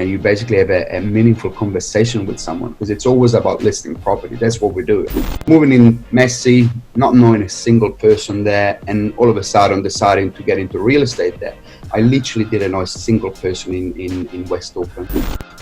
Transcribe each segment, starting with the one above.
you basically have a meaningful conversation with someone, because it's always about listing property. That's what we do. Moving in messy, not knowing a single person there, and all of a sudden deciding to get into real estate there. I literally didn't know a single person in West Auckland.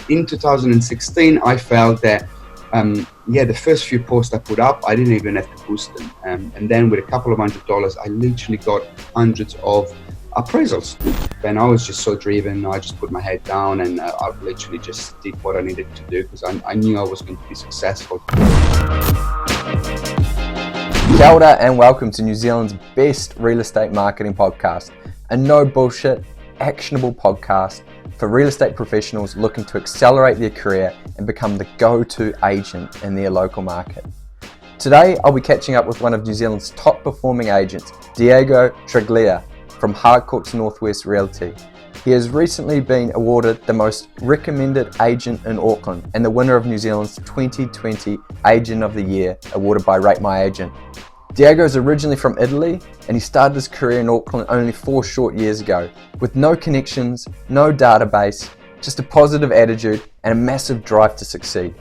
In 2016, I felt that the first few posts I put up, I didn't even have to boost them. And then with a couple of $100, I literally got hundreds of appraisals. And I was just so driven. I just put my head down and I literally just did what I needed to do, because I knew I was going to be successful. Kia ora and welcome to New Zealand's best real estate marketing podcast, a no bullshit, actionable podcast for real estate professionals looking to accelerate their career and become the go-to agent in their local market. Today, I'll be catching up with one of New Zealand's top performing agents, Diego Traglia from Harcourt's Northwest Realty. He has recently been awarded the most recommended agent in Auckland and the winner of New Zealand's 2020 Agent of the Year, awarded by Rate My Agent. Diego is originally from Italy and he started his career in Auckland only 4 short years ago, with no connections, no database, just a positive attitude and a massive drive to succeed.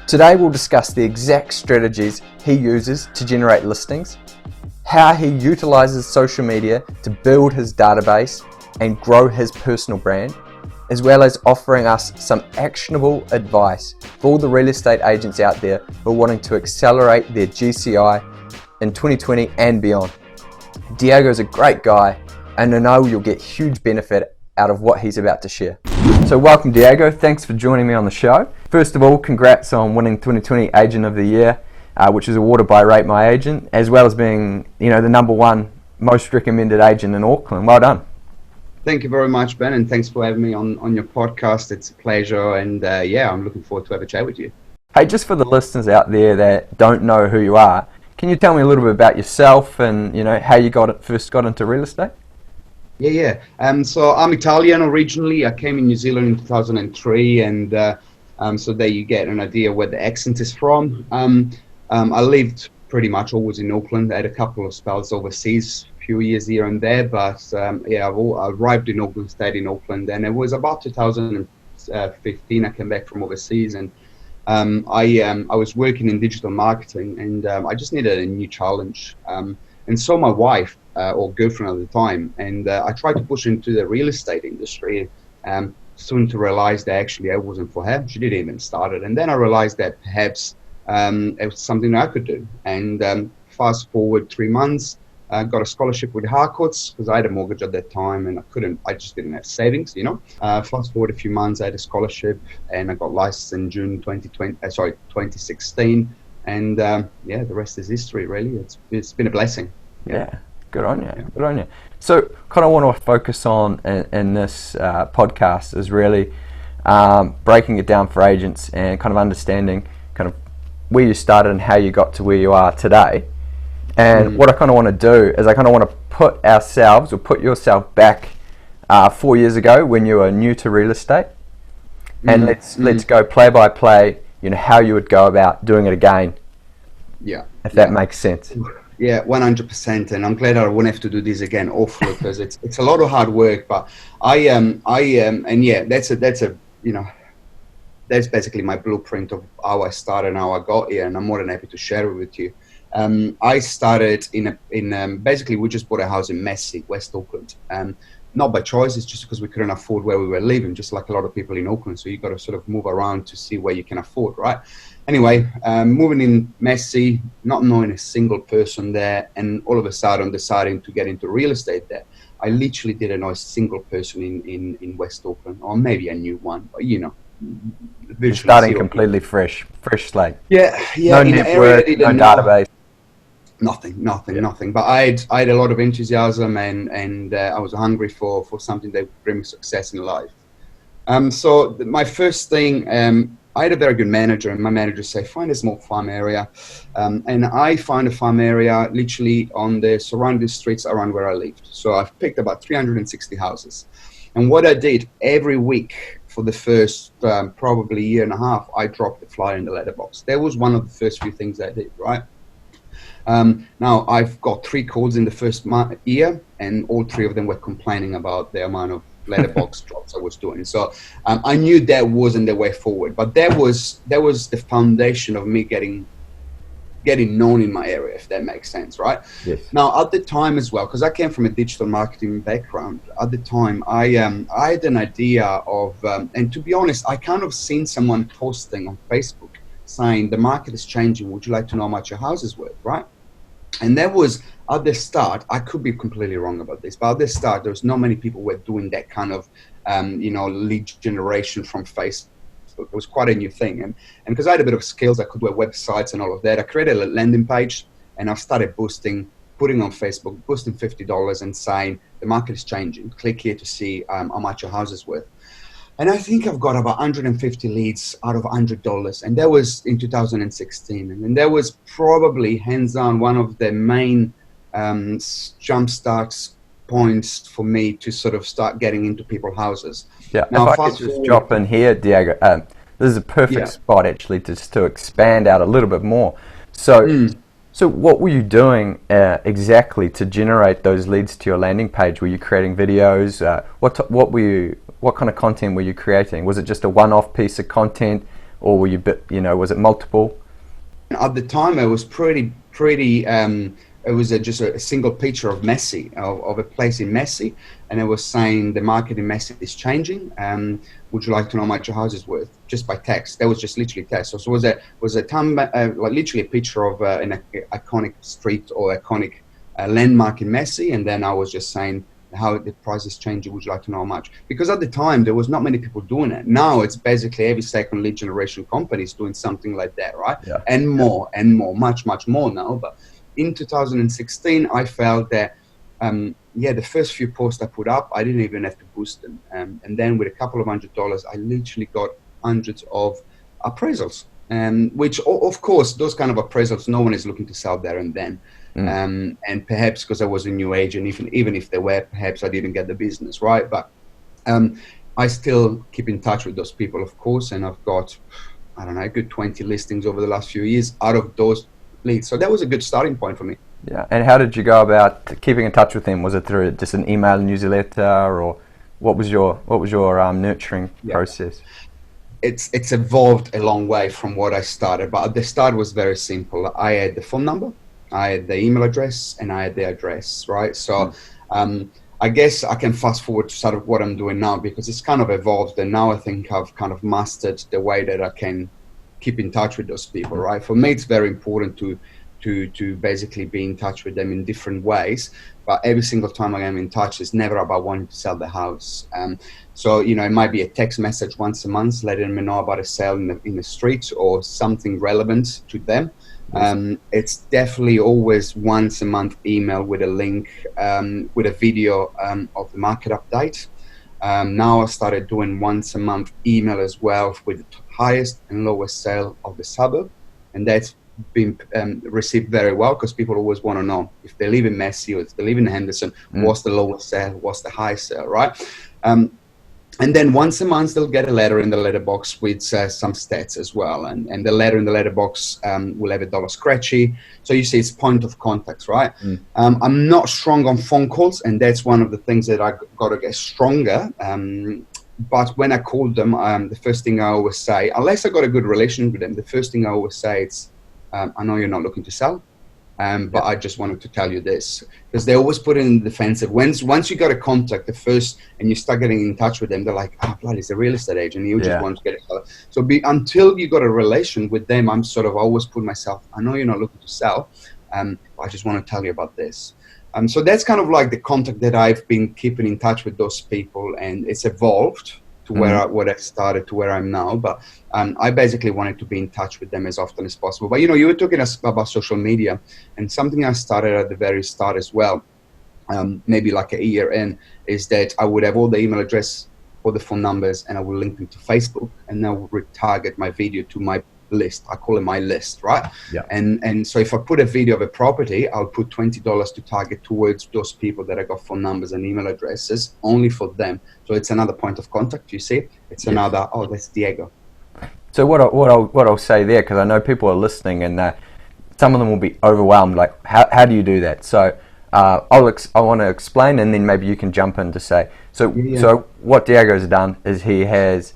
Today we'll discuss the exact strategies he uses to generate listings, how he utilizes social media to build his database and grow his personal brand, as well as offering us some actionable advice for all the real estate agents out there who are wanting to accelerate their GCI in 2020 and beyond. Diego is a great guy and I know you'll get huge benefit out of what he's about to share. So welcome Diego, thanks for joining me on the show. First of all, congrats on winning 2020 Agent of the Year, which is awarded by Rate My Agent, as well as being, the #1 most recommended agent in Auckland. Well done. Thank you very much, Ben, and thanks for having me on your podcast. It's a pleasure, and I'm looking forward to have a chat with you. Hey, just for the listeners out there that don't know who you are, can you tell me a little bit about yourself and how you first got into real estate? So I'm Italian originally. I came in New Zealand in 2003, and so there you get an idea where the accent is from. I lived pretty much always in Auckland. I had a couple of spells overseas, a few years here and there, but I arrived in Auckland, stayed in Auckland, and it was about 2015 I came back from overseas, and I was working in digital marketing, and I just needed a new challenge. And so my wife, or girlfriend at the time, and I tried to push into the real estate industry, soon to realize that actually I wasn't for her. She didn't even start it. And then I realized that perhaps it was something that I could do. And fast forward 3 months, I got a scholarship with Harcourt's because I had a mortgage at that time and I just didn't have savings, Fast forward a few months, I had a scholarship and I got licensed in June 2016. And the rest is history, really. It's been a blessing. Yeah, good on you. Yeah. Good on you. So kind of want to focus on in this podcast is really breaking it down for agents and kind of understanding kind of where you started and how you got to where you are today. And what I kind of want to do is I kind of want to put yourself back 4 years ago when you were new to real estate, and let's go play by play. How you would go about doing it again. Yeah. If that makes sense. Yeah, 100%. And I'm glad I won't have to do this again awfully, because it's a lot of hard work. But that's basically my blueprint of how I started and how I got here, and I'm more than happy to share it with you. I started basically we just bought a house in Messy, West Auckland. Not by choice, it's just because we couldn't afford where we were living, just like a lot of people in Auckland. So you got to sort of move around to see where you can afford, right? Anyway, moving in Messy, not knowing a single person there, and all of a sudden deciding to get into real estate there. I literally didn't know a single person in West Auckland, or maybe I knew one, but starting completely fresh slate. Yeah. No network, no database. Nothing. But I had a lot of enthusiasm and I was hungry for something that would bring me success in life. So my first thing, I had a very good manager, and my manager said, find a small farm area. And I found a farm area literally on the surrounding streets around where I lived. So I've picked about 360 houses. And what I did every week for the first probably year and a half, I dropped the flyer in the letterbox. That was one of the first few things I did, right? Now, I've got 3 calls in the first year, and all 3 of them were complaining about the amount of letterbox drops I was doing. So I knew that wasn't the way forward, but that was the foundation of me getting known in my area, if that makes sense, right? Yes. Now, at the time as well, because I came from a digital marketing background, at the time I had an idea of, and to be honest, I kind of seen someone posting on Facebook saying the market is changing. Would you like to know how much your house is worth, right? And that was at the start. I could be completely wrong about this, but at the start, there was not many people were doing that kind of, lead generation from Facebook. It was quite a new thing, and because I had a bit of skills, I could do websites and all of that. I created a landing page, and I started putting on Facebook, boosting $50 and saying the market is changing. Click here to see how much your house is worth. And I think I've got about 150 leads out of $100, and that was in 2016. And that was probably hands down one of the main jumpstart points for me to sort of start getting into people's houses. Yeah, now, if I could just drop in here, Diego, this is a perfect spot actually just to expand out a little bit more. So, so what were you doing exactly to generate those leads to your landing page? Were you creating videos? What kind of content were you creating? Was it just a one-off piece of content, or were you was it multiple? At the time, it was pretty. It was just a single picture of Messi, of a place in Messi, and it was saying the market in Messi is changing. Would you like to know how much your house is worth? Just by text. That was just literally text. So it was literally a picture of an iconic street or iconic landmark in Messi, and then I was just saying how the price is changing. Would you like to know how much? Because at the time there was not many people doing it. Now it's basically every second lead generation company is doing something like that, right? Yeah. And more, much more now. But in 2016, I felt that, the first few posts I put up, I didn't even have to boost them. And then with a couple of $100, I literally got hundreds of appraisals. Which, of course, those kind of appraisals, no one is looking to sell there and then. And perhaps because I was a new agent, even if they were, perhaps I didn't get the business, right? But I still keep in touch with those people, of course, and I've got, I don't know, a good 20 listings over the last few years out of those leads. So that was a good starting point for me. Yeah. And how did you go about keeping in touch with them? Was it through just an email newsletter, or what was your nurturing process? It's evolved a long way from what I started, but at the start was very simple. I had the phone number, I had the email address, and I had the address, right? So I guess I can fast forward to sort of what I'm doing now, because it's kind of evolved, and now I think I've kind of mastered the way that I can keep in touch with those people, right? For me, it's very important to basically be in touch with them in different ways, but every single time I am in touch, it's never about wanting to sell the house. So, it might be a text message once a month, letting them know about a sale in the street or something relevant to them. It's definitely always once a month email with a link, with a video of the market update. Now I started doing once a month email as well with the highest and lowest sale of the suburb, and that's been received very well, because people always want to know if they live in Messi or if they live in Henderson, what's the lowest sale, what's the highest sale, right? And then once a month they'll get a letter in the letterbox with some stats as well, and the letter in the letterbox will have a dollar scratchy, so you see it's point of contact, right? I'm not strong on phone calls, and that's one of the things that I got to get stronger. But when I call them, the first thing I always say, unless I got a good relationship with them, the first thing I always say is, I know you're not looking to sell, but I just wanted to tell you this, because they always put it in the defensive. Once you got a contact, the first, and you start getting in touch with them, they're like, bloody, he's a real estate agent. You just want to get a seller. So until you got a relation with them, I'm sort of always put myself, I know you're not looking to sell, but I just want to tell you about this. So that's kind of like the contact that I've been keeping in touch with those people, and it's evolved to where I started to where I'm now. But I basically wanted to be in touch with them as often as possible. But you were talking about social media, and something I started at the very start as well, maybe like a year in, is that I would have all the email address or the phone numbers, and I would link them to Facebook, and I would retarget my video to my list. I call it my list, right? Yeah. And so if I put a video of a property, I'll put $20 to target towards those people that I got phone numbers and email addresses, only for them. So it's another point of contact. You see, it's another. Oh, that's Diego. So what I'll say there, because I know people are listening, and some of them will be overwhelmed. Like, how do you do that? So I want to explain, and then maybe you can jump in to say. So what Diego's done is he has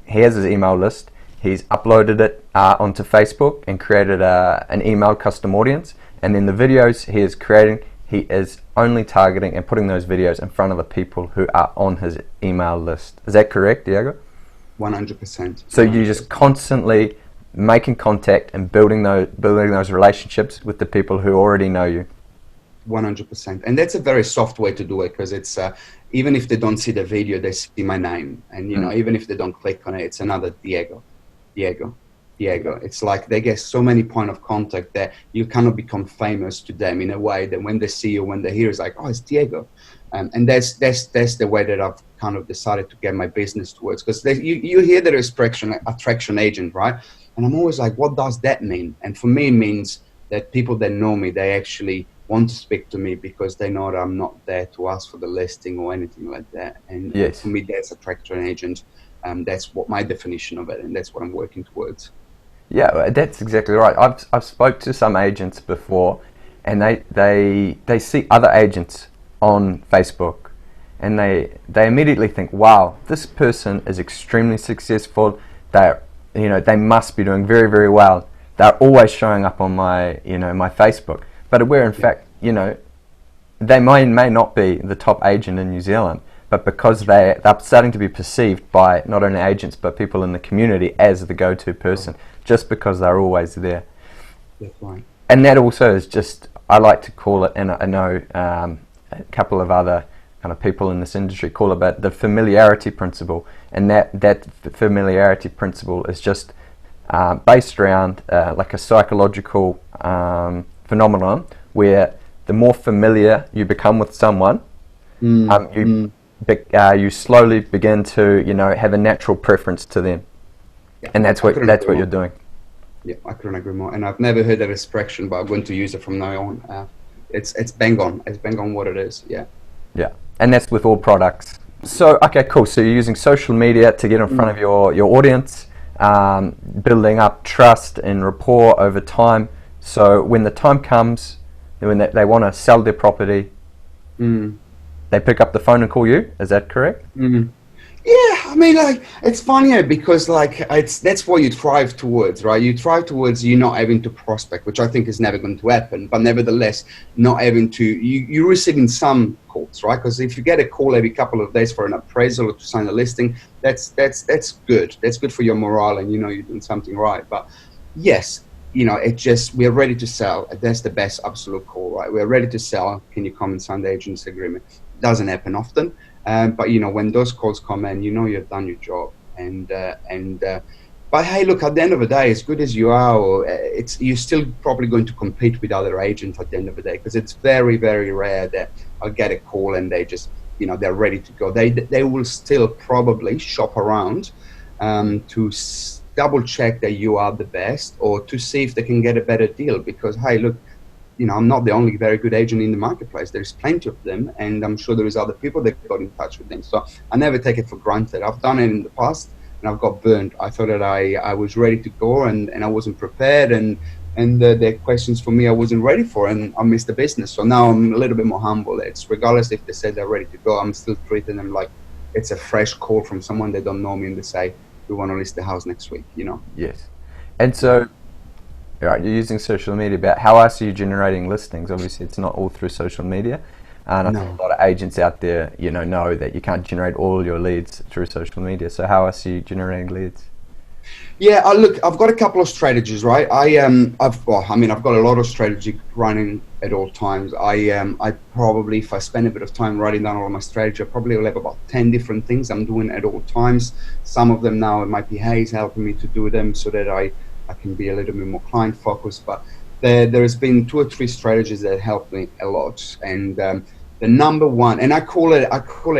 his email list. He's uploaded it onto Facebook and created an email custom audience. And then the videos he is creating, he is only targeting and putting those videos in front of the people who are on his email list. Is that correct, Diego? 100%. So you're just constantly making contact and building those relationships with the people who already know you. 100%. And that's a very soft way to do it, because it's even if they don't see the video, they see my name. And, even if they don't click on it, it's another Diego. It's like they get so many point of contact that you cannot become famous to them in a way that when they see you, when they hear, it's like, oh, it's Diego. And that's the way that I've kind of decided to get my business towards. Because you hear the attraction agent, right? And I'm always like, what does that mean? And for me, it means that people that know me, they actually want to speak to me because they know that I'm not there to ask for the listing or anything like that. And yes, for me, that's attraction agent. That's what my definition of it, and that's what I'm working towards. Yeah, that's exactly right. I've spoke to some agents before, and they see other agents on Facebook, and they immediately think, wow, this person is extremely successful. They must be doing very, very well. They're always showing up on my my Facebook, but where in fact they may not be the top agent in New Zealand, but because they're starting to be perceived by not only agents but people in the community as the go-to person, just because they're always there. That's right. And that also is just, I like to call it, and I know a couple of other kind of people in this industry call it the familiarity principle, and that familiarity principle is just based around like a psychological phenomenon where the more familiar you become with someone, you slowly begin to have a natural preference to them, and that's what you're doing. Yeah, I couldn't agree more. And I've never heard that expression, but I'm going to use it from now on. It's bang on. It's bang on what it is. Yeah. Yeah, and that's with all products. So okay, cool. So you're using social media to get in front of your audience, building up trust and rapport over time. So when the time comes, when they want to sell their property, they pick up the phone and call you. Is that correct? Yeah, I mean, like, it's funny because that's what you thrive towards, right? You thrive towards you not having to prospect, which I think is never going to happen. But nevertheless, not having to, you're receiving some calls, right? Because if you get a call every couple of days for an appraisal or to sign a listing, that's good. That's good for your morale, and you're doing something right. But yes, it just, we're ready to sell. That's the best absolute call, right? We're ready to sell. Can you come and sign the agency agreement? Doesn't happen often. But when those calls come in, you've done your job, but hey, look, at the end of the day, as good as you are, you're still probably going to compete with other agents at the end of the day, because it's very, very rare that I'll get a call and they just, they're ready to go. They will still probably shop around to double check that you are the best, or to see if they can get a better deal, because hey, look, I'm not the only very good agent in the marketplace. There's plenty of them, and I'm sure there is other people that got in touch with them. So I never take it for granted. I've done it in the past, and I've got burned. I thought that I was ready to go, and I wasn't prepared, and the questions for me I wasn't ready for, and I missed the business. So now I'm a little bit more humble. It's regardless if they said they're ready to go, I'm still treating them like it's a fresh call from someone that don't know me, and they say, we want to list the house next week, Yes. And so, right, you're using social media, but how else are you generating listings? Obviously, it's not all through social media. And I think a lot of agents out there, know that you can't generate all your leads through social media. So how else are you generating leads? Yeah, look, I've got a couple of strategies, right? I've got a lot of strategy running at all times. I probably, if I spend a bit of time writing down all of my strategy, I probably will have about 10 different things I'm doing at all times. Some of them now, it might be Hayes helping me to do them so that I can be a little bit more client focused, but there's been 2 or 3 strategies that help me a lot. And the number one, and I call it,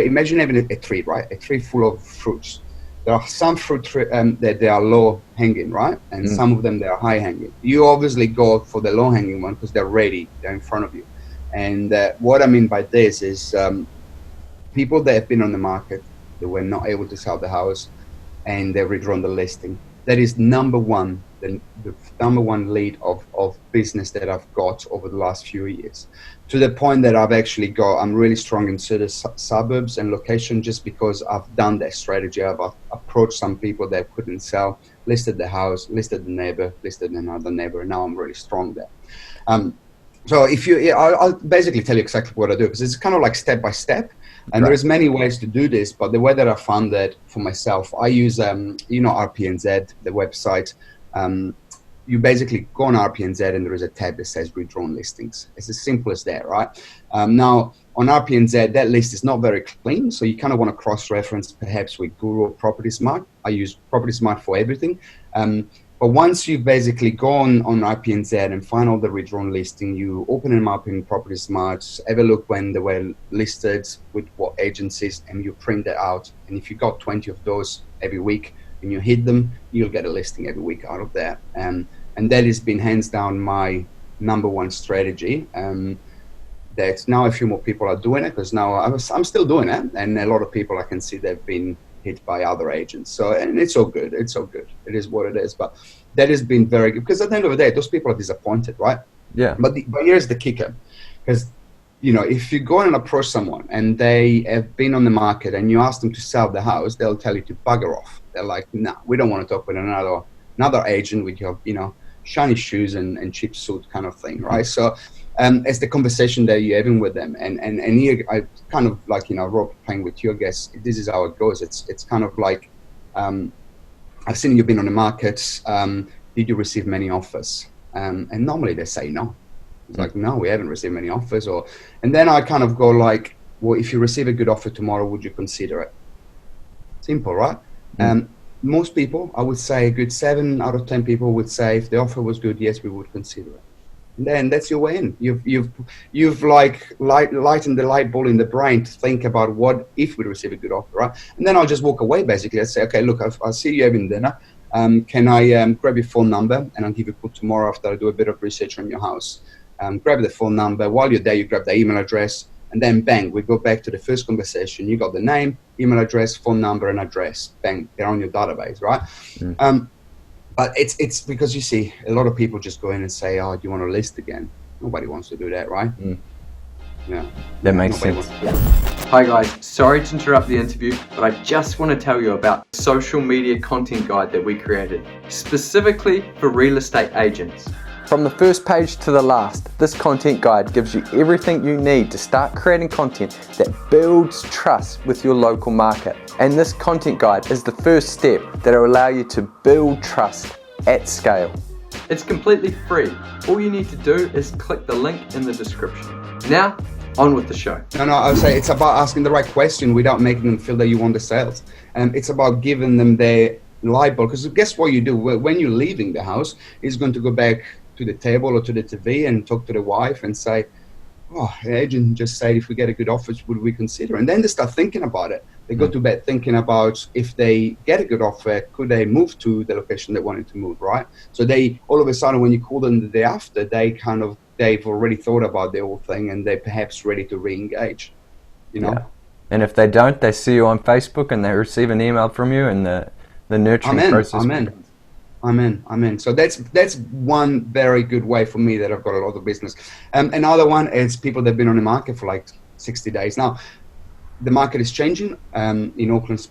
imagine having a tree, right? A tree full of fruits. There are some fruit that they are low hanging, right? And some of them, they are high hanging. You obviously go for the low hanging one because they're ready, they're in front of you. And what I mean by this is people that have been on the market, they were not able to sell the house, and they've withdrawn the listing. that is number one, the number one lead of business that I've got over the last few years, to the point that I'm really strong in certain suburbs and location, just because I've done that strategy. I've approached some people that couldn't sell, listed the house, listed the neighbor, listed another neighbor, and now I'm really strong there. So I'll basically tell you exactly what I do, because it's kind of like step by step. And there's many ways to do this, but the way that I found that for myself, I use, RPNZ, the website. You basically go on RPNZ and there is a tab that says redrawn listings. It's as simple as that, right? Now, on RPNZ, that list is not very clean, so you kind of want to cross-reference perhaps with Guru or Property Smart. I use Property Smart for everything. But once you basically go on RPNZ and find all the redrawn listing, you open them up in Property Smart, have a look when they were listed, with what agencies, and you print that out. And if you got 20 of those every week and you hit them, you'll get a listing every week out of that. And that has been hands down my number one strategy. That now a few more people are doing it, because now I'm still doing it, and a lot of people I can see they've been hit by other agents. So, and it's all good. It's all good. It is what it is. But that has been very good, because at the end of the day, those people are disappointed, right? Yeah. But here's the kicker, because if you go and approach someone and they have been on the market and you ask them to sell the house, they'll tell you to bugger off. They're like, nah, we don't want to talk with another agent with your shiny shoes and cheap suit kind of thing, right? So it's the conversation that you're having with them, and here I kind of like role playing with you, I guess. This is how it goes. It's kind of like, I've seen you've been on the market. Did you receive many offers? And normally they say no. It's like, no, we haven't received many offers. And then I kind of go like, well, if you receive a good offer tomorrow, would you consider it? Simple, right? Most people, I would say a good 7 out of 10 people would say, if the offer was good, yes, we would consider it. And then that's your way in. You've like lightened the light bulb in the brain to think about what if we receive a good offer, right? And then I'll just walk away basically. I say, okay, look, I'll see you having dinner. Can I grab your phone number, and I'll give you a call tomorrow after I do a bit of research on your house. Grab the phone number. While you're there, you grab the email address, and then bang, we go back to the first conversation. You got the name, email address, phone number, and address. Bang, they're on your database, right? But it's because you see, a lot of people just go in and say, oh, do you want to list again? Nobody wants to do that, right? Yeah. That makes sense. Hi guys, sorry to interrupt the interview, but I just want to tell you about the social media content guide that we created, specifically for real estate agents. From the first page to the last, this content guide gives you everything you need to start creating content that builds trust with your local market. And this content guide is the first step that will allow you to build trust at scale. It's completely free. All you need to do is click the link in the description. Now, on with the show. No, I would say it's about asking the right question without making them feel that you want the sales. It's about giving them their light bulb, because guess what you do? When you're leaving the house, he's going to go back to the table or to the TV and talk to the wife and say, oh, the agent just said if we get a good offer, would we consider? And then they start thinking about it. They go to bed thinking about, if they get a good offer, could they move to the location they wanted to move, right? So they, all of a sudden, when you call them the day after, they've already thought about the whole thing, and they're perhaps ready to re-engage, Yeah. And if they don't, they see you on Facebook and they receive an email from you, and the nurturing process. Amen. So that's one very good way for me that I've got a lot of business. Another one is people that have been on the market for like 60 days. Now, the market is changing in Auckland,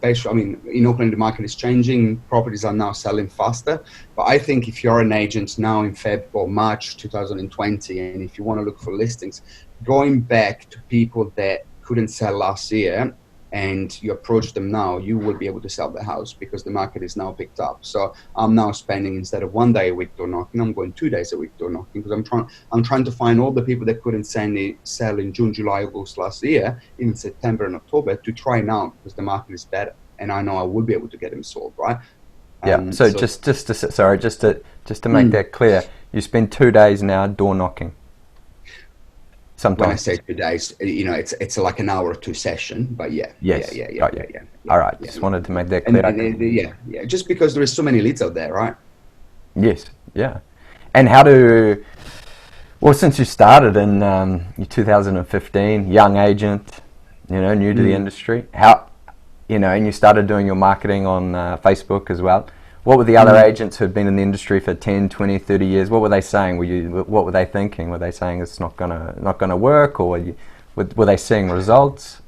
in Auckland, the market is changing. Properties are now selling faster. But I think if you're an agent now in Feb or March 2020, and if you want to look for listings, going back to people that couldn't sell last year, and you approach them now, you will be able to sell the house, because the market is now picked up. So I'm now spending, instead of 1 day a week door knocking, I'm going 2 days a week door knocking, because I'm trying to find all the people that couldn't sell in June, July, August last year, in September and October, to try now, because the market is better, and I know I will be able to get them sold, right? Yeah. So just to make that clear, you spend 2 days now door knocking. Sometimes. When I say 2 days, it's like an hour or two session, but yeah. Yes. Yeah. All right. Just wanted to make that clear. And just because there is so many leads out there, right? Yes. Yeah. And since you started in 2015, young agent, new to the industry, and you started doing your marketing on Facebook as well. What were the other agents who'd been in the industry for 10, 20, 30 years? What were they saying? What were they thinking? Were they saying it's not gonna work, or were they seeing results?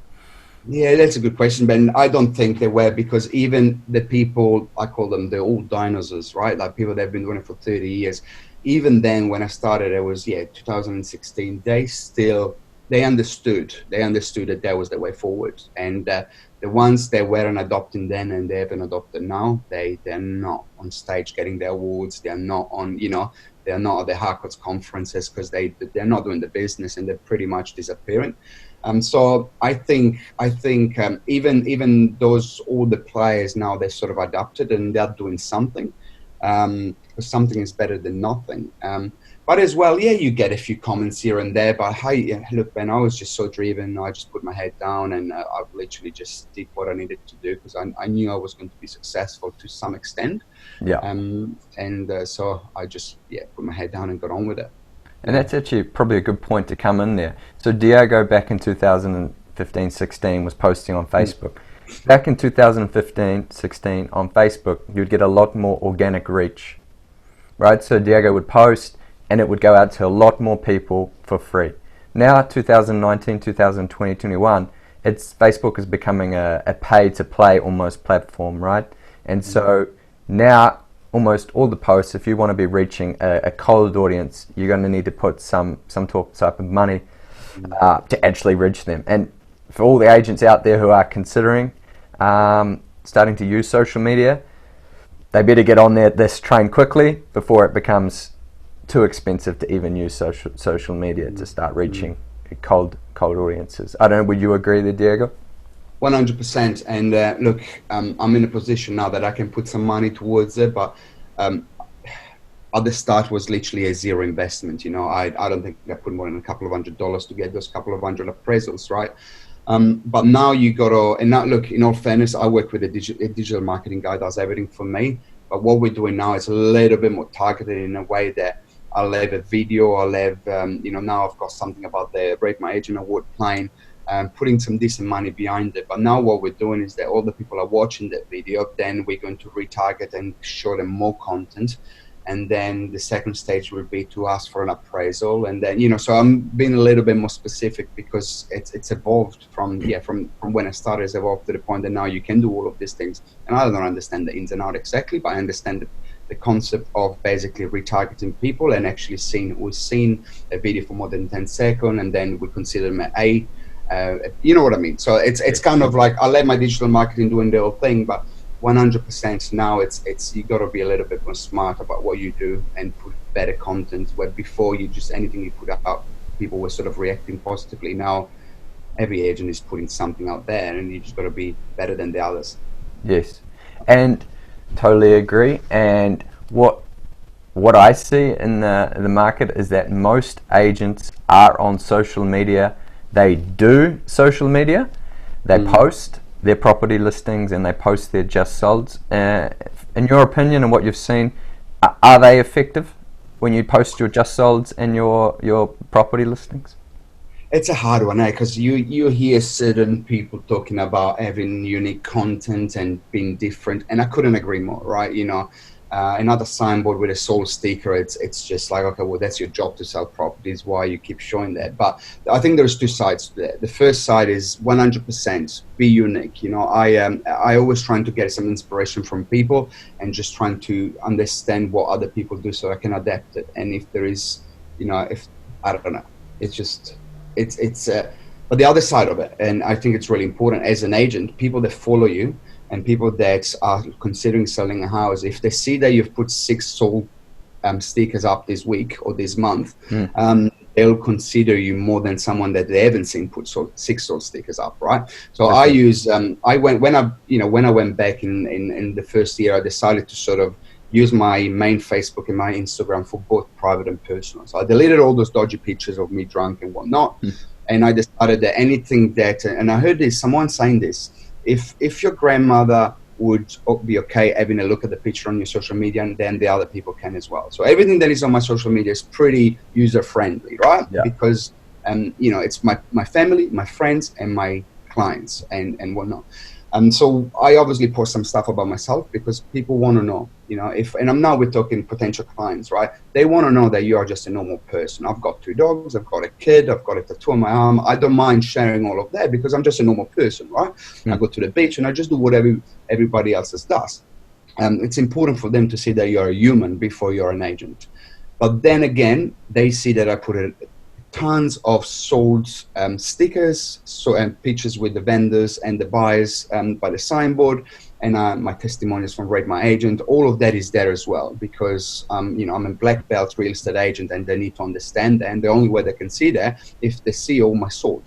Yeah, that's a good question, Ben. I don't think they were, because even the people, I call them the old dinosaurs, right? Like people that have been doing it for 30 years. Even then, when I started, it was 2016. They understood that that was the way forward. And the ones that weren't adopting then and they haven't adopted now, they're not on stage getting the awards. They're not on, they're not at the Harcourt's conferences, because they're not doing the business, and they're pretty much disappearing. So I think even those older players now, they're sort of adapted and they're doing something, because something is better than nothing. But as well, you get a few comments here and there. But hey, look, Ben, I was just so driven. I just put my head down, and I literally just did what I needed to do, because I knew I was going to be successful to some extent. Yeah. So I just put my head down and got on with it. And that's actually probably a good point to come in there. So Diego, back in 2015-16, was posting on Facebook. Back in 2015-16 on Facebook, you'd get a lot more organic reach, right? So Diego would post, and it would go out to a lot more people for free. Now, 2019, 2020, 21, Facebook is becoming a pay-to-play almost platform, right? And so now, almost all the posts, if you want to be reaching a cold audience, you're going to need to put some type of money to actually reach them. And for all the agents out there who are considering starting to use social media, they better get on this train quickly before it becomes too expensive to even use social media to start reaching cold audiences. I don't know, would you agree there, Diego? 100%. And look, I'm in a position now that I can put some money towards it, but at the start was literally a zero investment. I don't think I put more than a couple of $100 to get those couple of hundred appraisals, right? But now you got to, and now look, in all fairness, I work with a digital marketing guy, does everything for me. But what we're doing now is a little bit more targeted, in a way that I'll have a video, I'll have, now I've got something about the Rate My Agent Award playing, putting some decent money behind it. But now what we're doing is that all the people are watching that video, then we're going to retarget and show them more content. And then the second stage will be to ask for an appraisal. And then, so I'm being a little bit more specific, because it's evolved from when I started, it's evolved to the point that now you can do all of these things. And I don't understand the ins and outs exactly, but I understand the concept of basically retargeting people and actually we've seen a video for more than 10 seconds, and then we consider them you know what I mean? So it's kind of like, I let my digital marketing doing the whole thing, but 100% now it's you got to be a little bit more smart about what you do and put better content, where before anything you put out, people were sort of reacting positively. Now every agent is putting something out there, and you just got to be better than the others. Yes, and totally agree. And what I see in the market is that most agents are on social media. They do social media, they post their property listings, and they post their just solds. In your opinion and what you've seen, are they effective when you post your just solds and your property listings? It's a hard one, because you hear certain people talking about having unique content and being different, and I couldn't agree more, right? Another signboard with a sold sticker, it's just like, okay, well, that's your job to sell properties, why you keep showing that? But I think there's two sides to that. The first side is 100% be unique. I always trying to get some inspiration from people, and just trying to understand what other people do so I can adapt it. And if there is, if I don't know, it's just but the other side of it, and I think it's really important as an agent, people that follow you and people that are considering selling a house, if they see that you've put 6 sold stickers up this week or this month, they'll consider you more than someone that they haven't seen put 6 sold stickers up, right? So I use when I went back in the first year, I decided to sort of use my main Facebook and my Instagram for both private and personal. So I deleted all those dodgy pictures of me drunk and whatnot. And I decided that anything that, and I heard someone saying this, if your grandmother would be okay having a look at the picture on your social media, and then the other people can as well. So everything that is on my social media is pretty user friendly, right? Yeah. Because it's my family, my friends, and my clients and whatnot. So I obviously post some stuff about myself, because people want to know And I'm now we're talking potential clients, right? They want to know that you are just a normal person. I've got 2 dogs, I've got a kid, I've got a tattoo on my arm. I don't mind sharing all of that because I'm just a normal person, right? I go to the beach and I just do whatever everybody else does. It's important for them to see that you're a human before you're an agent. But then again, they see that I put tons of sold stickers, and pictures with the vendors and the buyers by the signboard, and my testimonials from Rate My Agent. All of that is there as well because I'm a black belt real estate agent, and they need to understand that. And the only way they can see that if they see all my sold.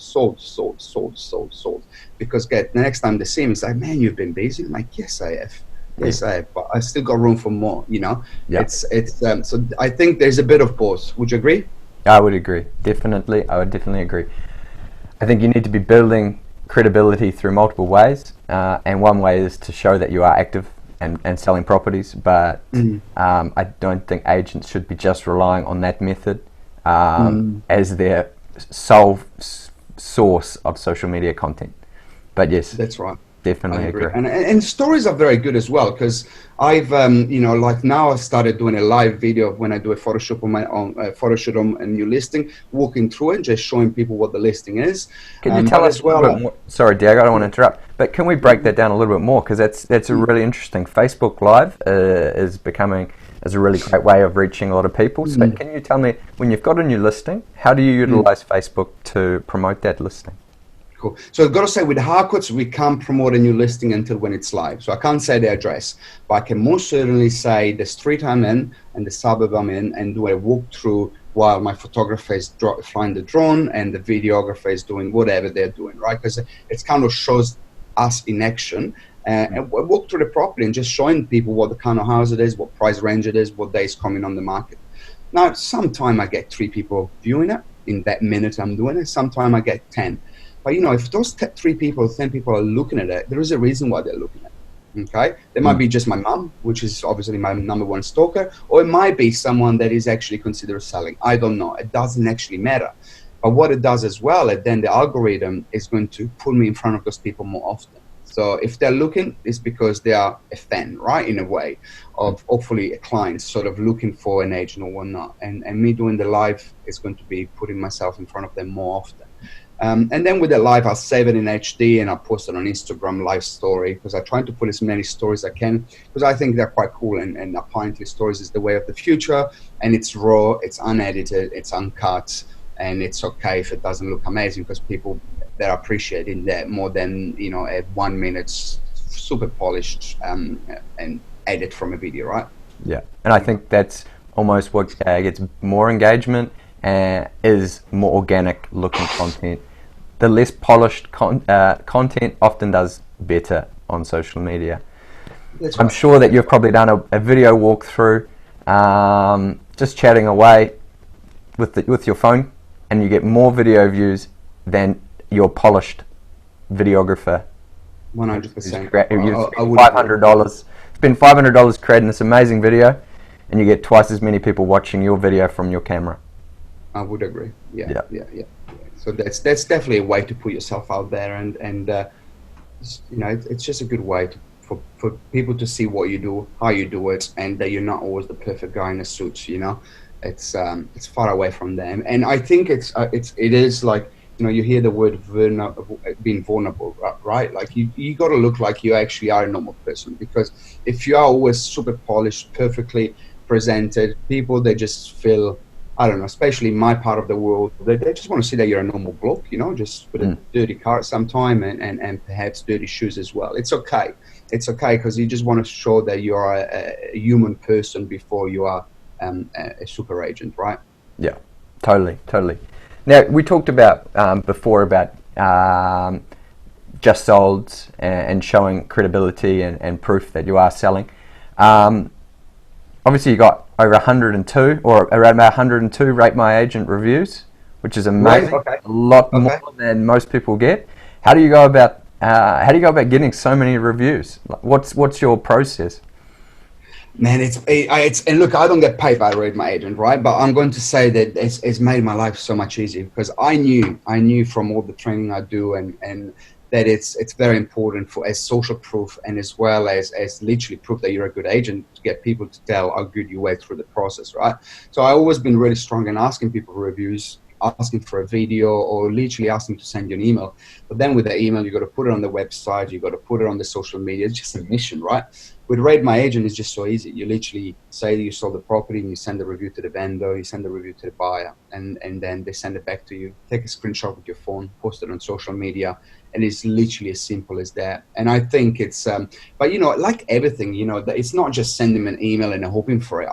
Because the next time they see me, it's like, man, you've been busy. I'm like, yes, I have. Yes, I have, but I still got room for more. Yeah. It's so I think there's a bit of both. Would you agree? I would agree. Definitely. I would definitely agree. I think you need to be building credibility through multiple ways. And one way is to show that you are active and selling properties. But I don't think agents should be just relying on that method as their sole source of social media content. But yes. That's right. Definitely agree. And stories are very good as well because I've like now I started doing a live video when I do a photo shoot on my own photo shoot on a new listing, walking through it, just showing people what the listing is. Can you tell us a little bit more? Sorry, Diego, I don't want to interrupt, but can we break that down a little bit more because that's a really interesting. Facebook Live is becoming a really great way of reaching a lot of people. So can you tell me, when you've got a new listing, how do you utilize Facebook to promote that listing? Cool. So I've got to say, with Harcourts, we can't promote a new listing until when it's live. So I can't say the address, but I can most certainly say the street I'm in and the suburb I'm in, and do a walkthrough while my photographer is flying the drone and the videographer is doing whatever they're doing, right? Because it kind of shows us in action. And walk through the property and just showing people what the kind of house it is, what price range it is, what day is coming on the market. Now, sometime I get 3 people viewing it in that minute I'm doing it. Sometime I get 10. But if those 3 people, 10 people are looking at it, there is a reason why they're looking at it. Okay, there might be just my mum, which is obviously my #1 stalker, or it might be someone that is actually considered selling. I don't know. It doesn't actually matter. But what it does as well, and then the algorithm is going to put me in front of those people more often. So if they're looking, it's because they are a fan, right? In a way, of hopefully a client sort of looking for an agent or whatnot. And me doing the live is going to be putting myself in front of them more often. And then with the live, I'll save it in HD and I'll post it on Instagram live story because I try to put as many stories as I can because I think they're quite cool. And apparently stories is the way of the future, and it's raw, it's unedited, it's uncut, and it's okay if it doesn't look amazing because people, they're appreciating that more than a 1 minute super polished and edit from a video, right? Yeah, and I think that's almost what gets more engagement and is more organic looking content. The less polished content often does better on social media. That's I'm sure that you've probably done a video walkthrough, just chatting away with your phone, and you get more video views than your polished videographer. 100%. $500. Spend $500 creating this amazing video, and you get twice as many people watching your video from your camera. I would agree. Yeah. So that's definitely a way to put yourself out there, and it's just a good way for people to see what you do, how you do it, and that you're not always the perfect guy in a suit. It's far away from them, and I think it is like you hear the word being vulnerable, right? Like you got to look like you actually are a normal person, because if you are always super polished, perfectly presented, people, they just feel, I don't know, especially in my part of the world, they just want to see that you're a normal bloke, just with a dirty car sometime and perhaps dirty shoes as well. It's okay. It's okay, because you just want to show that you are a human person before you are a super agent, right? Yeah, totally. Now, we talked about before about just sold and showing credibility and proof that you are selling. Obviously, you got over 102 or around about 102 Rate My Agent reviews, which is amazing. Right, okay. A lot more than most people get. How do you go about getting so many reviews? What's your process? Man, it's and look, I don't get paid by Rate My Agent, right? But I'm going to say that it's made my life so much easier, because I knew from all the training I do and that it's very important for as social proof and as well as literally proof that you're a good agent, to get people to tell how good you went through the process, right? So I've always been really strong in asking people for reviews, asking for a video, or literally asking to send you an email. But then with the email, you got to put it on the website, you got to put it on the social media. It's just a mission, right? With Rate My Agent, it's just so easy. You literally say you sold the property and you send a review to the vendor, you send a review to the buyer, and then they send it back to you. Take a screenshot with your phone, post it on social media, and it's literally as simple as that. And I think it's, but like everything, it's not just sending them an email and hoping for it.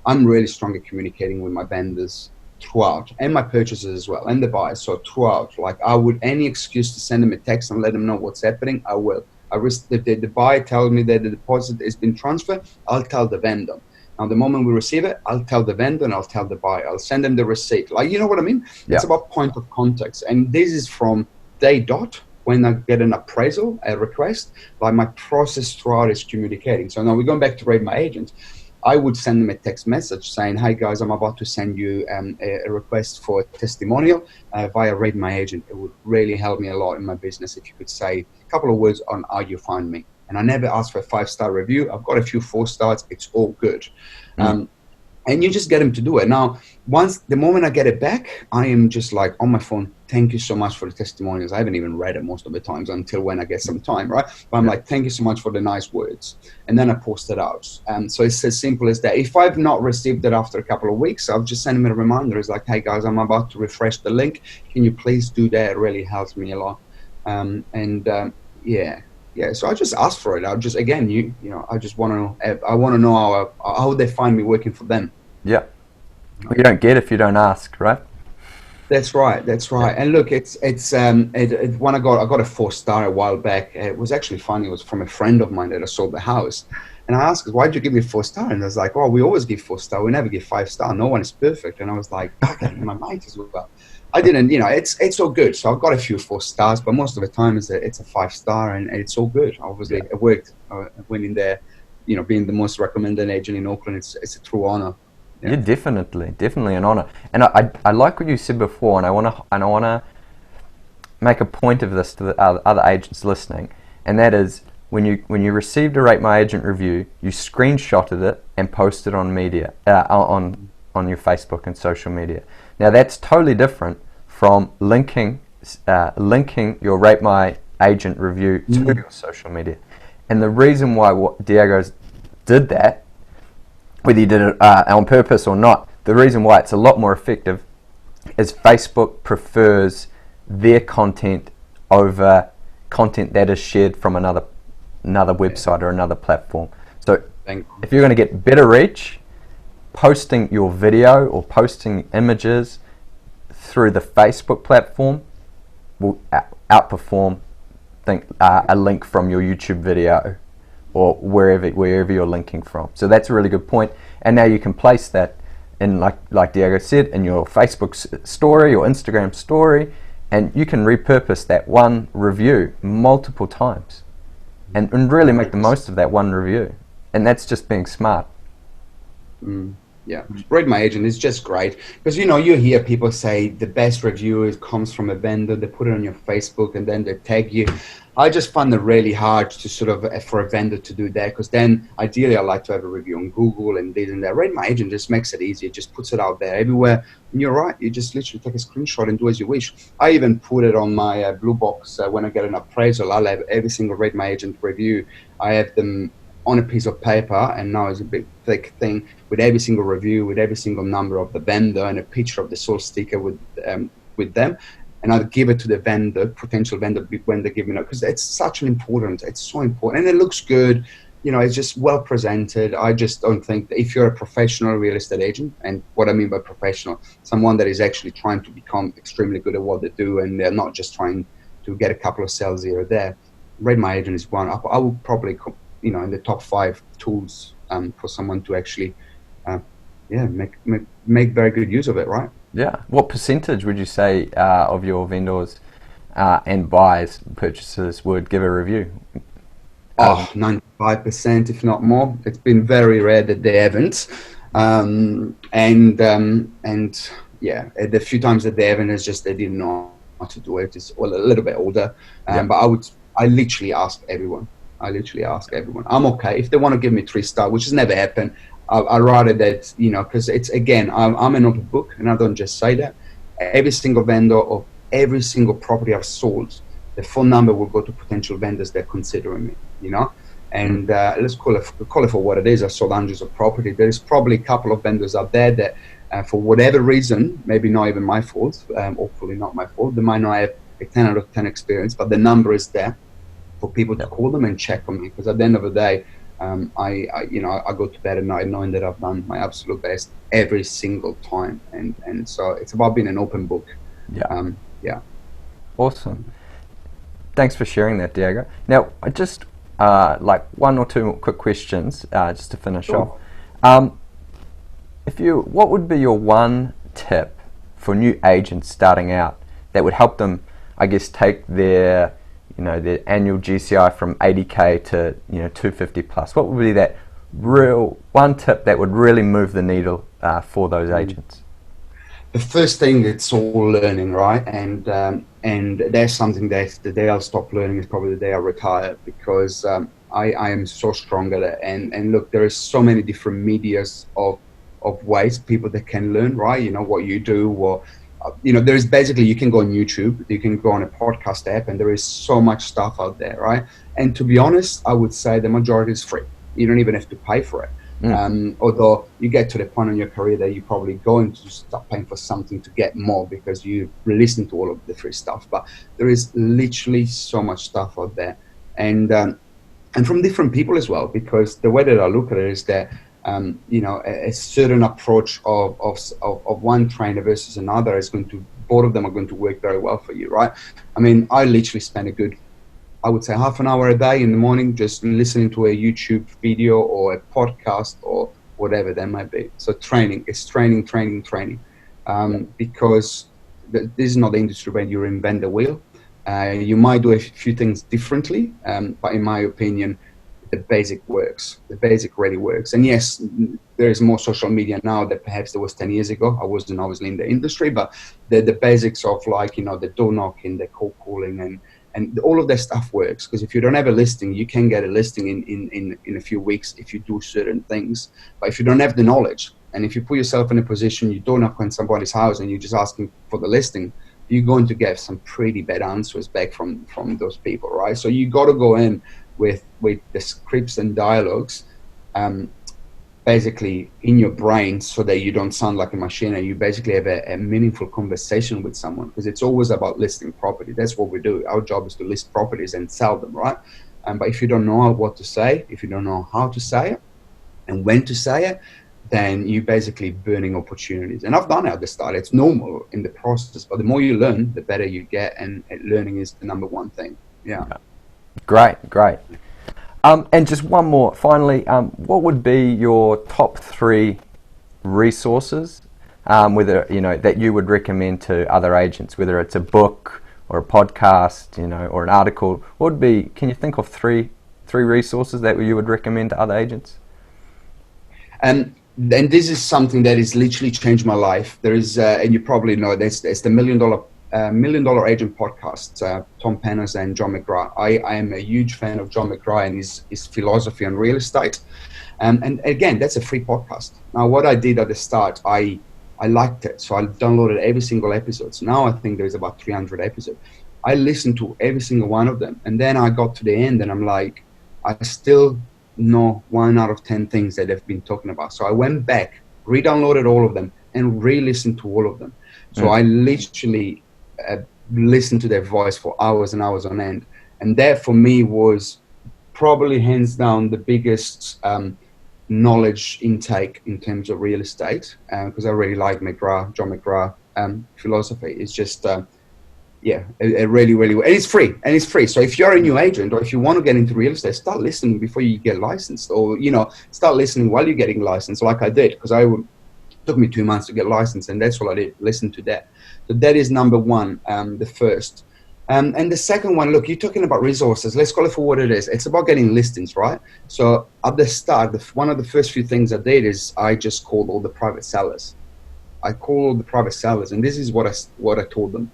I'm really strong at communicating with my vendors throughout, and my purchasers as well, and the buyers. So throughout, like I would, any excuse to send them a text and let them know what's happening, I will. If the buyer tells me that the deposit has been transferred, I'll tell the vendor. Now, the moment we receive it, I'll tell the vendor and I'll tell the buyer. I'll send them the receipt. Like, you know what I mean? Yeah. It's about point of contact. And this is from day dot, when I get an appraisal, a request, like my process throughout is communicating. So now we're going back to Rate My Agent. I would send them a text message saying, "Hi guys, I'm about to send you a request for a testimonial via Rate My Agent. It would really help me a lot in my business if you could say a couple of words on how you find me." And I never ask for a 5-star review. I've got a few 4 stars. It's all good. And you just get them to do it. Now, the moment I get it back, I am just like on my phone, "Thank you so much for the testimonials." I haven't even read it most of the times until when I get some time, right? But I'm like, "Thank you so much for the nice words." And then I post it out. So it's as simple as that. If I've not received it after a couple of weeks, I'll just send them a reminder. It's like, "Hey guys, I'm about to refresh the link. Can you please do that? It really helps me a lot." Yeah. So I just ask for it. I just, again, I just want to know how they find me working for them. Yeah. Well, you don't get if you don't ask, right? That's right. Yeah. And look, when I got a 4-star a while back. It was actually funny. It was from a friend of mine that I sold the house. And I asked, "Why did you give me a 4-star?" And I was like, "Oh, we always give 4-star. We never give 5-star. No one is perfect." And I was like, "Okay, my mind as well." I didn't, it's all good. So I've got a few 4 stars, but most of the time it's a 5-star, and it's all good. Obviously, it worked. Winning there, being the most recommended agent in Auckland, it's a true honor. Yeah, definitely an honor. And I like what you said before, and I wanna make a point of this to the other agents listening, and that is when you received a Rate My Agent review, you screenshotted it and posted on media on your Facebook and social media. Now that's totally different from linking your Rate My Agent review to your social media. And the reason why Diego did that, whether he did it on purpose or not, the reason why it's a lot more effective is Facebook prefers their content over content that is shared from another website or another platform. So if you're going to get better reach, posting your video or posting images through the Facebook platform will outperform a link from your YouTube video or wherever you're linking from. So that's a really good point. And now you can place that in, like Diego said, in your Facebook story or Instagram story, and you can repurpose that one review multiple times and really make the most of that one review. And that's just being smart. Yeah, Rate My Agent is just great because you hear people say the best review comes from a vendor. They put it on your Facebook and then they tag you. I just find it really hard to sort of for a vendor to do that, because then ideally I like to have a review on Google and this and that. Rate My Agent just makes it easy. It just puts it out there everywhere. And you're right. You just literally take a screenshot and do as you wish. I even put it on my blue box when I get an appraisal. I'll have every single Rate My Agent review. I have them on a piece of paper, and now it's a big thick thing with every single review, with every single number of the vendor and a picture of the sold sticker with them, and I'll give it to the potential vendor when they give me, because it's so important, and it looks good, it's just well presented. I just don't think that if you're a professional real estate agent, and what I mean by professional, someone that is actually trying to become extremely good at what they do, and they're not just trying to get a couple of sales here or there, Rate My Agent is one. I would probably in the top 5 tools for someone to actually make very good use of it, right? Yeah. What percentage would you say of your vendors and purchasers would give a review? 95%, if not more. It's been very rare that they haven't. The few times that they haven't, is just they didn't know to do it. It's well, a little bit older, Yeah. but I literally ask everyone. I'm okay if they want to give me 3-star, which has never happened. I rather that, because it's, again, I'm an open book, and I don't just say that. Every single vendor of every single property I've sold, the phone number will go to potential vendors that are considering me. And let's call it for what it is. I sold hundreds of property. There is probably a couple of vendors out there that, for whatever reason, maybe not even my fault, hopefully not my fault, they might not have a 10 out of 10 experience, but the number is there for people to call them and check on me. Because at the end of the day, I go to bed at night knowing that I've done my absolute best every single time. And so it's about being an open book. Yeah. Awesome. Thanks for sharing that, Diego. Now, I just like one or two quick questions just to finish off. What would be your one tip for new agents starting out that would help them, I guess, take their annual GCI from 80K to 250 plus? What would be that real one tip that would really move the needle for those agents? The first thing, it's all learning, right? And there's something that the day I'll stop learning is probably the day I retire, because I am so strong at it. And look, there is so many different medias of ways people that can learn, right? What you do, there is basically, you can go on YouTube, you can go on a podcast app, and there is so much stuff out there, right? And to be honest, I would say the majority is free. You don't even have to pay for it. Although you get to the point in your career that you're probably going to start paying for something to get more because you listen to all of the free stuff. But there is literally so much stuff out there, and from different people as well. Because the way that I look at it is that a certain approach of one trainer versus another is both of them are going to work very well for you, right? I mean, I literally spend I would say half an hour a day in the morning just listening to a YouTube video or a podcast or whatever that might be. So training, because this is not the industry where you reinvent the wheel. You might do a few things differently, but in my opinion, the basic works. The basic really works. And yes, there is more social media now than perhaps there was 10 years ago. I wasn't obviously in the industry, but the basics of the door knocking, the cold calling, and all of that stuff works. Because if you don't have a listing, you can get a listing in a few weeks if you do certain things. But if you don't have the knowledge, and if you put yourself in a position, you door knock on somebody's house and you're just asking for the listing, you're going to get some pretty bad answers back from those people, right? So you got to go in with the scripts and dialogues basically in your brain, so that you don't sound like a machine, and you basically have a meaningful conversation with someone, because it's always about listing property. That's what we do. Our job is to list properties and sell them, right? But if you don't know what to say, if you don't know how to say it and when to say it, then you're basically burning opportunities. And I've done it at the start. It's normal in the process, but the more you learn, the better you get, and learning is the number one thing. Yeah. Great. And just one more, finally, what would be your top 3 resources, whether that you would recommend to other agents, whether it's a book or a podcast, or an article? What would be? Can you think of three resources that you would recommend to other agents? And this is something that has literally changed my life. There is, and you probably know this, it's the $1 Million Dollar Agent podcast, Tom Pennis and John McGrath. I am a huge fan of John McGrath and his philosophy on real estate. And again, that's a free podcast. Now, what I did at the start, I liked it, so I downloaded every single episode. So now I think there's about 300 episodes. I listened to every single one of them, and then I got to the end, and I'm like, I still know 1 out of 10 things that they've been talking about. So I went back, re-downloaded all of them, and re-listened to all of them. So I literally listened to their voice for hours and hours on end, and that for me was probably hands down the biggest knowledge intake in terms of real estate, because I really like John McGrath philosophy. It's just it really and it's free. So if you're a new agent, or if you want to get into real estate, start listening before you get licensed, or start listening while you're getting licensed, like I did, because took me 2 months to get licensed, and that's what I did, listen to that. So that is number one, the first. And the second one, look, you're talking about resources. Let's call it for what it is. It's about getting listings, right? So at the start, one of the first few things I did is I just called all the private sellers. And this is what I told them.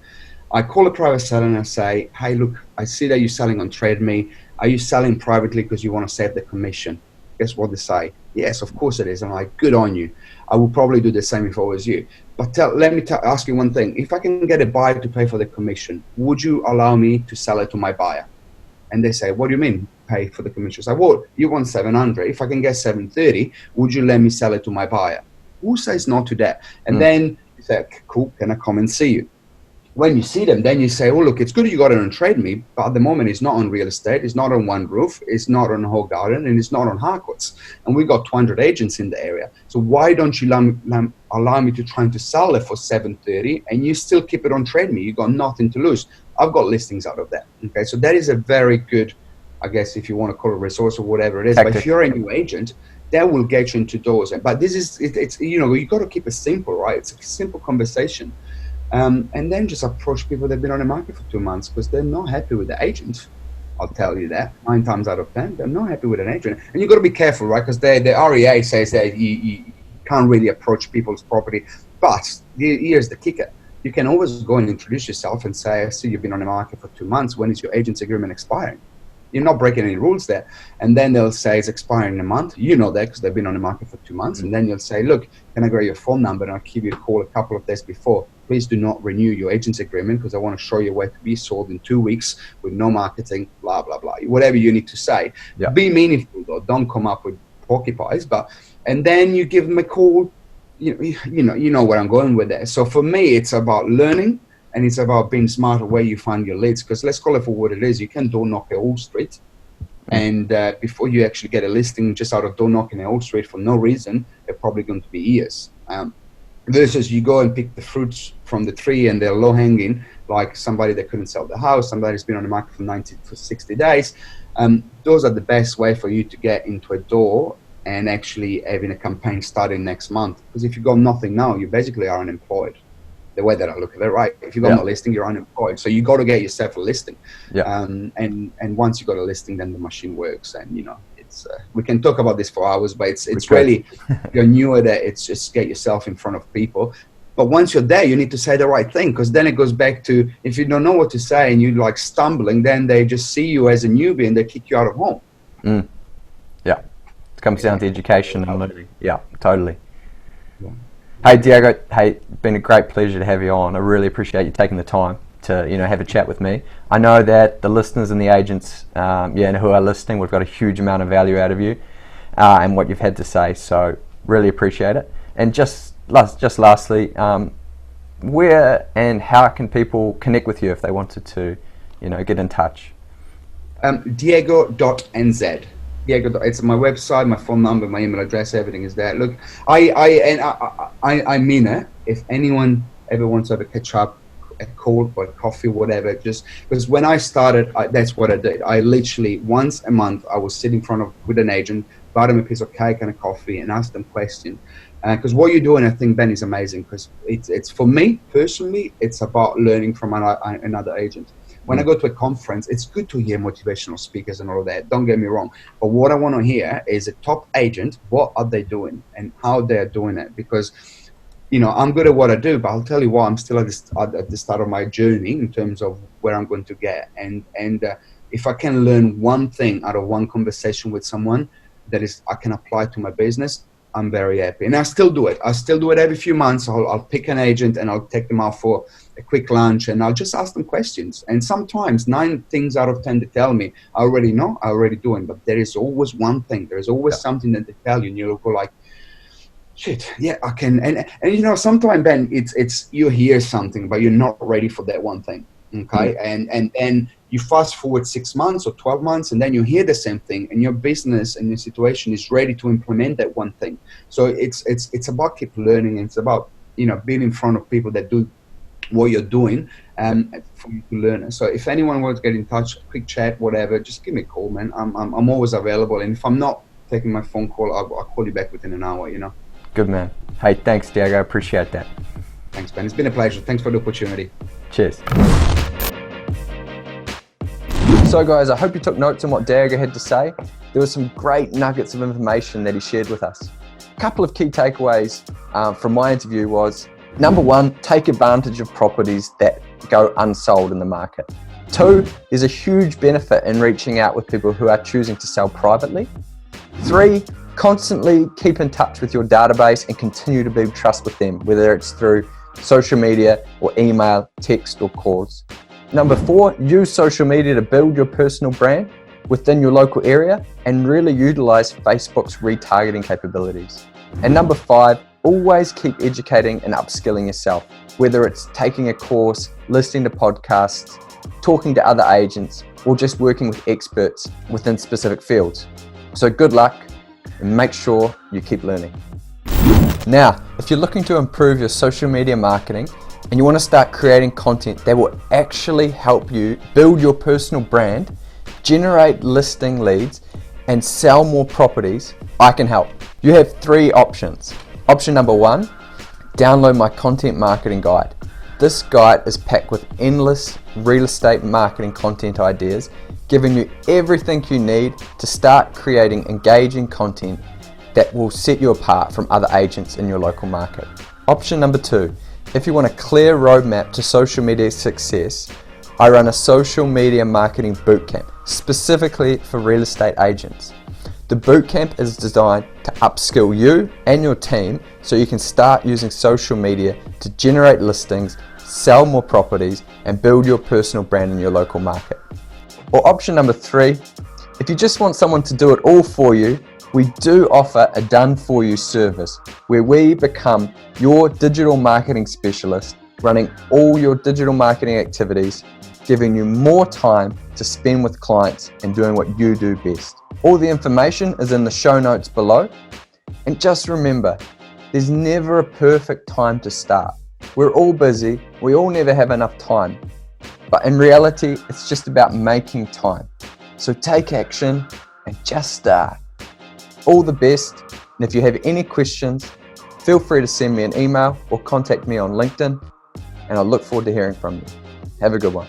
I call a private seller and I say, hey, look, I see that you're selling on Trade Me. Are you selling privately because you want to save the commission? Guess what they say? Yes, of course it is. I'm like, good on you. I will probably do the same if I was you. But let me ask you one thing. If I can get a buyer to pay for the commission, would you allow me to sell it to my buyer? And they say, what do you mean pay for the commission? I say, well, you want 700. If I can get 730, would you let me sell it to my buyer? Who says no to that? And then you say, cool, can I come and see you? When you see them, then you say, oh, look, it's good you got it on Trade Me, but at the moment it's not on real estate, it's not on One Roof, it's not on Whole Garden, and it's not on Harcourts. And we got 200 agents in the area. So why don't you allow me to try to sell it for 730 and you still keep it on Trade Me? You got nothing to lose. I've got listings out of that. Okay, so that is a very good, I guess, if you want to call it a resource or whatever it is. But if you're a new agent, that will get you into doors. But this is, it's you got to keep it simple, right? It's a simple conversation. And then just approach people that have been on the market for 2 months because they're not happy with the agent. I'll tell you that 9 times out of 10, they're not happy with an agent. And you've got to be careful, right? Because the REA says that you can't really approach people's property. But here's the kicker. You can always go and introduce yourself and say, I see you've been on the market for 2 months. When is your agent's agreement expiring? You're not breaking any rules there. And then they'll say it's expiring in a month. You know that because they've been on the market for 2 months. And then you'll say, look, can I grab your phone number and I'll give you a call a couple of days before. Please do not renew your agent's agreement because I want to show you where to be sold in 2 weeks with no marketing, blah, blah, blah. Whatever you need to say. Yeah. Be meaningful, though. Don't come up with porcupines. And then you give them a call. You know where I'm going with that. So for me, it's about learning and it's about being smart where you find your leads. Because let's call it for what it is. You can door knock a whole street. And before you actually get a listing just out of door knocking a whole street for no reason, they're probably going to be years. Versus you go and pick the fruits from the tree and they're low hanging, like somebody that couldn't sell the house, somebody who's been on the market for 60 days. Those are the best way for you to get into a door and actually having a campaign starting next month. Because if you got nothing now, you basically are unemployed. The way that I look at it, right? If you got no listing, you're unemployed. So you got to get yourself a listing. Yeah. And once you got a listing, then the machine works. And it's we can talk about this for hours, but it's really if you're new at it. It's just get yourself in front of people. But once you're there, you need to say the right thing because then it goes back to if you don't know what to say and you're like stumbling, then they just see you as a newbie and they kick you out of home. Yeah, it comes down to education and learning. Yeah, totally. Yeah. Hey Diego, it's been a great pleasure to have you on. I really appreciate you taking the time to have a chat with me. I know that the listeners and the agents who are listening, we've got a huge amount of value out of you and what you've had to say, so really appreciate it. And just lastly, where and how can people connect with you if they wanted to get in touch? Diego.nz. Diego, it's my website, my phone number, my email address, everything is there. Look, I mean it. If anyone ever wants to have a catch up, a call or a coffee, whatever, just because when I started, that's what I did. I literally once a month I was sitting in front with an agent, buy them a piece of cake and a coffee, and ask them questions. Because what you do, and I think Ben is amazing, because it's for me personally, it's about learning from another agent. When I go to a conference, it's good to hear motivational speakers and all of that. Don't get me wrong. But what I want to hear is a top agent, what are they doing and how they're doing it? Because, I'm good at what I do, but I'll tell you what, I'm still at the start of my journey in terms of where I'm going to get. And if I can learn one thing out of one conversation with someone that is I can apply to my business, I'm very happy. And I still do it. every few months. I'll pick an agent and I'll take them out for a quick lunch and I'll just ask them questions. And sometimes 9 things out of 10 they tell me, I already know, I already doing. But there is always one thing. There's always something that they tell you and you'll go like, shit, yeah, I can. And sometimes, Ben, it's you hear something, but you're not ready for that one thing. Okay. And you fast forward 6 months or 12 months and then you hear the same thing and your business and your situation is ready to implement that one thing. So it's about keep learning. It's about, being in front of people that do what you're doing for you to learn. So if anyone wants to get in touch, quick chat, whatever, just give me a call, man. I'm always available. And if I'm not taking my phone call, I'll call you back within an hour, Good, man. Hey, thanks, Diego. I appreciate that. Thanks, Ben. It's been a pleasure. Thanks for the opportunity. Cheers. So guys, I hope you took notes on what Diego had to say. There were some great nuggets of information that he shared with us. A couple of key takeaways from my interview was, number one, take advantage of properties that go unsold in the market. 2, there's a huge benefit in reaching out with people who are choosing to sell privately. 3, constantly keep in touch with your database and continue to build trust with them, whether it's through social media or email, text or calls. Number 4, use social media to build your personal brand within your local area and really utilize Facebook's retargeting capabilities. And number 5, always keep educating and upskilling yourself, whether it's taking a course, listening to podcasts, talking to other agents, or just working with experts within specific fields. So good luck and make sure you keep learning. Now, if you're looking to improve your social media marketing and you want to start creating content that will actually help you build your personal brand, generate listing leads, and sell more properties, I can help. You have 3 options. Option number 1, download my content marketing guide. This guide is packed with endless real estate marketing content ideas, giving you everything you need to start creating engaging content that will set you apart from other agents in your local market. Option number 2, if you want a clear roadmap to social media success, I run a social media marketing bootcamp specifically for real estate agents. The bootcamp is designed to upskill you and your team so you can start using social media to generate listings, sell more properties, and build your personal brand in your local market. Or option number 3, if you just want someone to do it all for you, we do offer a done-for-you service where we become your digital marketing specialist, running all your digital marketing activities, giving you more time to spend with clients and doing what you do best. All the information is in the show notes below. And just remember, there's never a perfect time to start. We're all busy, we all never have enough time. But in reality, it's just about making time. So take action and just start. All the best, and if you have any questions, feel free to send me an email or contact me on LinkedIn, and I look forward to hearing from you. Have a good one.